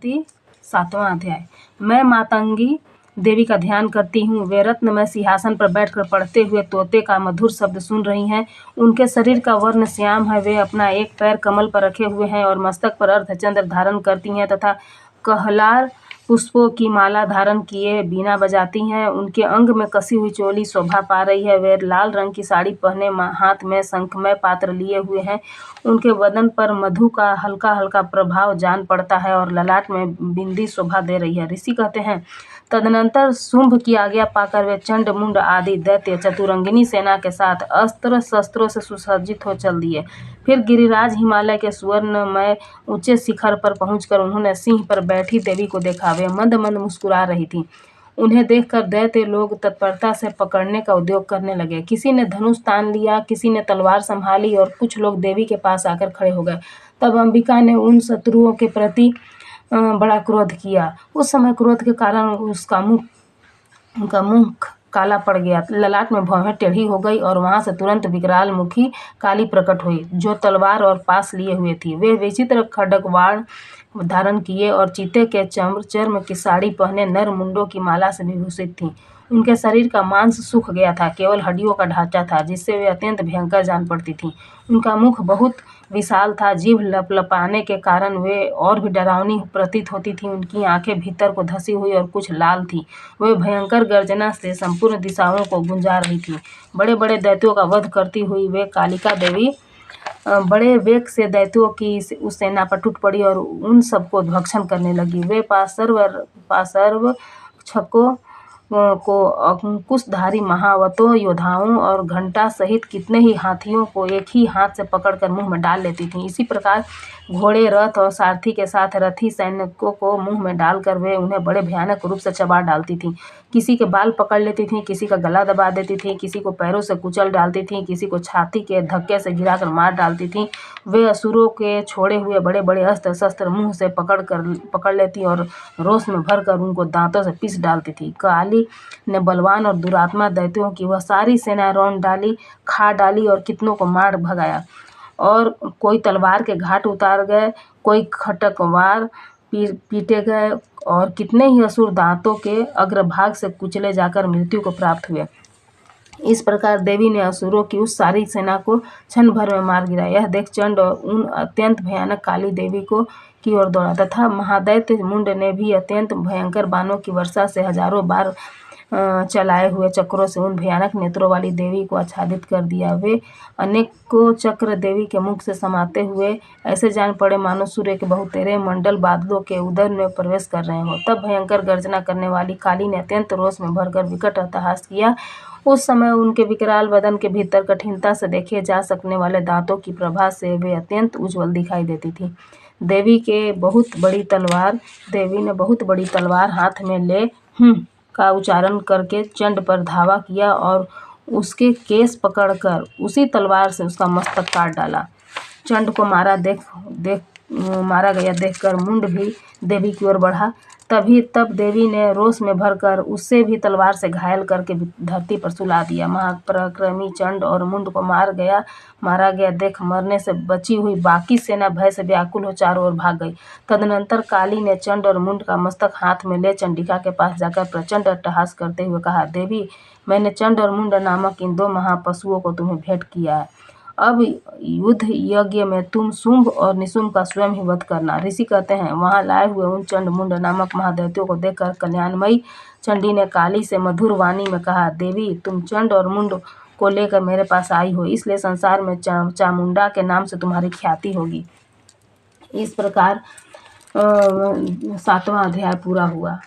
7वां अध्याय। मैं मातंगी देवी का ध्यान करती हूँ। वे रत्नमय सिंहासन पर बैठकर पढ़ते हुए तोते का मधुर शब्द सुन रही हैं। उनके शरीर का वर्ण श्याम है। वे अपना एक पैर कमल पर रखे हुए हैं और मस्तक पर अर्धचंद्र धारण करती हैं तथा कहलार पुष्पों की माला धारण किए बीना बजाती हैं। उनके अंग में कसी हुई चोली शोभा पा रही है। वे लाल रंग की साड़ी पहने हाथ में शंखमय पात्र लिए हुए हैं। उनके बदन पर मधु का हल्का हल्का प्रभाव जान पड़ता है और ललाट में बिंदी शोभा दे रही है। ऋषि कहते हैं, तदनंतर शुंभ की आज्ञा पाकर वे चंड मुंड आदि दैत्य चतुरंगिनी सेना के साथ अस्त्र शस्त्रों से सुसज्जित हो चल दिए। फिर गिरिराज हिमालय के सुवर्णमय ऊंचे शिखर पर पहुंचकर उन्होंने सिंह पर बैठी देवी को देखा। वे मंद मंद मुस्कुरा रही थी। उन्हें देखकर दैत्य लोग तत्परता से पकड़ने का उद्योग करने लगे। किसी ने धनुष तान लिया, किसी ने तलवार संभाली और कुछ लोग देवी के पास आकर खड़े हो गए। तब अंबिका ने उन शत्रुओं के प्रति बड़ा क्रोध किया। उस समय क्रोध के कारण उनका मुंह काला पड़ गया, ललाट में भौहें टेढ़ी हो गई और वहां से तुरंत विकराल मुखी काली प्रकट हुई, जो तलवार और पास लिए हुए थी। वे विचित्र खड्गवाण धारण किए और चीते के चर्म की साड़ी पहने नर मुंडों की माला से विभूषित थीं। उनके शरीर का मांस सूख गया था, केवल हड्डियों का ढांचा था, जिससे वे अत्यंत भयंकर जान पड़ती थीं। उनका मुख बहुत विशाल था, जीभ लपलपाने के कारण वे और भी डरावनी प्रतीत होती थीं। उनकी आंखें भीतर को धसी हुई और कुछ लाल थीं। वे भयंकर गर्जना से संपूर्ण दिशाओं को गुंजा रही थीं। बड़े बड़े दैत्यों का वध करती हुई वे कालिका देवी बड़े वेग से दैत्यों की उस सेना पर टूट पड़ी और उन सबको भक्षण करने लगी। वे पाशर्व छकों को अंकुशधारी महावतों योद्धाओं और घंटा सहित कितने ही हाथियों को एक ही हाथ से पकड़कर मुंह में डाल लेती थीं। इसी प्रकार घोड़े, रथ और सारथी के साथ रथी सैनिकों को मुंह में डालकर वे उन्हें बड़े भयानक रूप से चबा डालती थीं। किसी के बाल पकड़ लेती थीं, किसी का गला दबा देती थीं, किसी को पैरों से कुचल डालती थीं, किसी को छाती के धक्के से गिराकर मार डालती थीं। वे असुरों के छोड़े हुए बड़े बड़े अस्त्र शस्त्र मुंह से पकड़ लेती और रोष में भरकर उनको दांतों से पीस डालती थी। काली ने बलवान और दुरात्मा दैत्यों की वह सारी सेना रौंद डाली, खा डाली और कितनों को मार भगाया। और कोई तलवार के घाट उतार गए, कोई खटकवार पीटे गए और कितने ही असुर दांतों के अग्रभाग से कुचले जाकर मृत्यु को प्राप्त हुए। इस प्रकार देवी ने असुरों की उस सारी सेना को क्षण भर में मार गिराया। यह देख चंड उन अत्यंत भयानक काली देवी की ओर दौड़ा तथा महादैत्य मुंड ने भी अत्यंत भयंकर बाणों की वर्षा से हजारों बार चलाए हुए चक्रों से उन भयानक नेत्रों वाली देवी को आच्छादित कर दिया। वे अनेकों चक्र देवी के मुख से समाते हुए ऐसे जान पड़े मानो सूर्य के बहुतेरे मंडल बादलों के उदर में प्रवेश कर रहे हो। तब भयंकर गर्जना करने वाली काली ने अत्यंत रोष में भरकर विकट अट्टहास किया। उस समय उनके विकराल बदन के भीतर कठिनता से देखे जा सकने वाले दांतों की प्रभा से वे अत्यंत उज्ज्वल दिखाई देती थी। देवी ने बहुत बड़ी तलवार हाथ में ले का उच्चारण करके चंड पर धावा किया और उसके केस पकड़कर उसी तलवार से उसका मस्तक काट डाला। चंड को मारा गया देखकर मुंड भी देवी की ओर बढ़ा। तब देवी ने रोष में भरकर उससे भी तलवार से घायल करके धरती पर सुला दिया। महापराक्रमी चंड और मुंड को मारा गया देख मरने से बची हुई बाकी सेना भय से व्याकुल हो चारों ओर भाग गई। तदनंतर काली ने चंड और मुंड का मस्तक हाथ में ले चंडिका के पास जाकर प्रचंड अट्टहास करते हुए कहा, देवी, मैंने चंड और मुंड नामक इन दो महापशुओं को तुम्हें भेंट किया है। अब युद्ध यज्ञ में तुम शुंभ और निशुंभ का स्वयं ही वध करना। ऋषि कहते हैं, वहां लाए हुए उन चंड मुंड नामक महादैत्यों को देखकर कल्याणमयी चंडी ने काली से मधुर वाणी में कहा, देवी, तुम चंड और मुंड को लेकर मेरे पास आई हो, इसलिए संसार में चामुंडा के नाम से तुम्हारी ख्याति होगी। इस प्रकार 7वां अध्याय पूरा हुआ।